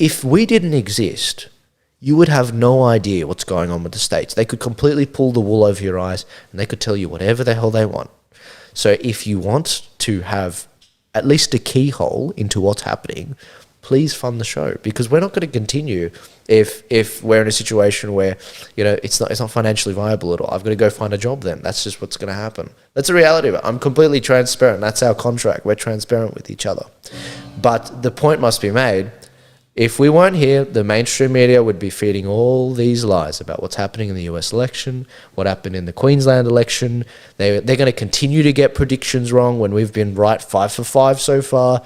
if we didn't exist, you would have no idea what's going on with the States. They could completely pull the wool over your eyes and they could tell you whatever the hell they want. So if you want to have at least a keyhole into what's happening, please fund the show, because we're not going to continue if we're in a situation where, you know, it's not financially viable at all. I've got to go find a job then. That's just what's going to happen. That's the reality of it. I'm completely transparent. That's our contract. We're transparent with each other. But the point must be made. If we weren't here, the mainstream media would be feeding all these lies about what's happening in the US election, what happened in the Queensland election. They're going to continue to get predictions wrong when we've been right 5 for 5 so far.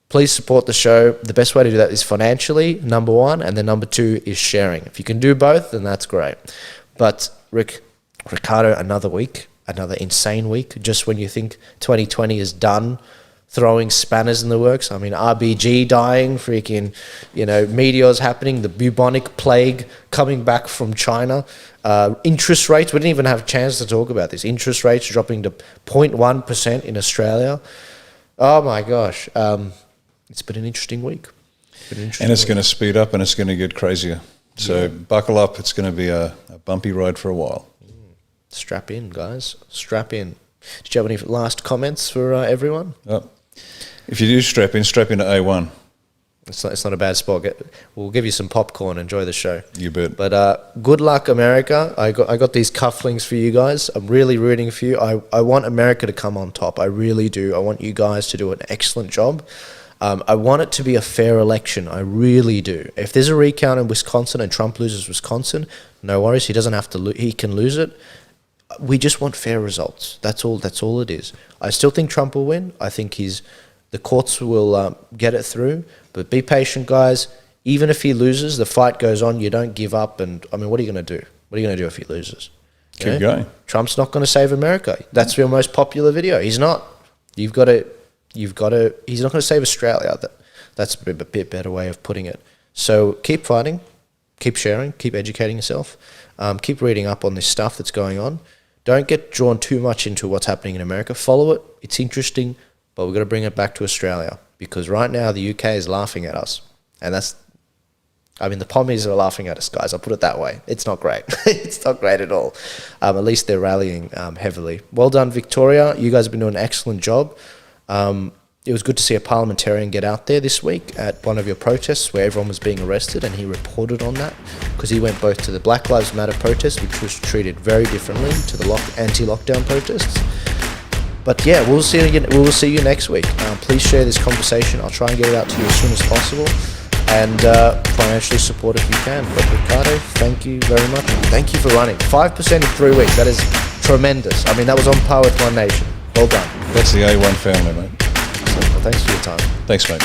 Please support the show. The best way to do that is financially, number one, and then number two is sharing. If you can do both, then that's great. But Riccardo, another week, another insane week, just when you think 2020 is done, throwing spanners in the works. I mean, RBG dying, freaking, you know, meteors happening, the bubonic plague coming back from China. Interest rates, we didn't even have a chance to talk about this. Interest rates dropping to 0.1% in Australia. Oh my gosh. It's been an interesting week. And it's going to speed up and it's going to get crazier. So buckle up. It's going to be a bumpy ride for a while. Strap in, guys. Strap in. Did you have any last comments for everyone? If you do strap in to A1. It's not a bad spot. We'll give you some popcorn. Enjoy the show. You bet. But good luck, America. I got these cufflinks for you guys. I'm really rooting for you. I want America to come on top. I really do. I want you guys to do an excellent job. I want it to be a fair election. I really do. If there's a recount in Wisconsin and Trump loses Wisconsin, no worries. He doesn't have to. He can lose it. We just want fair results. That's all it is. I still think Trump will win. I think the courts will get it through. But be patient, guys. Even if he loses, the fight goes on. You don't give up. And I mean, what are you going to do? What are you going to do if he loses? Keep going. Trump's not going to save America. That's your most popular video. He's not. He's not going to save Australia. That's a bit better way of putting it. So keep fighting, keep sharing, keep educating yourself, keep reading up on this stuff that's going on. Don't get drawn too much into what's happening in America. Follow it. It's interesting, but we've got to bring it back to Australia, because right now the UK is laughing at us. And the Pommies are laughing at us, guys. I'll put it that way. It's not great. It's not great at all. At least they're rallying heavily. Well done, Victoria. You guys have been doing an excellent job. It was good to see a parliamentarian get out there this week at one of your protests where everyone was being arrested, and he reported on that, because he went both to the Black Lives Matter protest, which was treated very differently to the anti-lockdown protests. But yeah, we will see you next week. Please share this conversation. I'll try and get it out to you as soon as possible, and financially support if you can. But Riccardo, thank you very much. Thank you for running 5% in 3 weeks. That is tremendous. I mean, that was on par with One Nation. Well done. That's the A1 family, mate. Well, thanks for your time. Thanks, mate.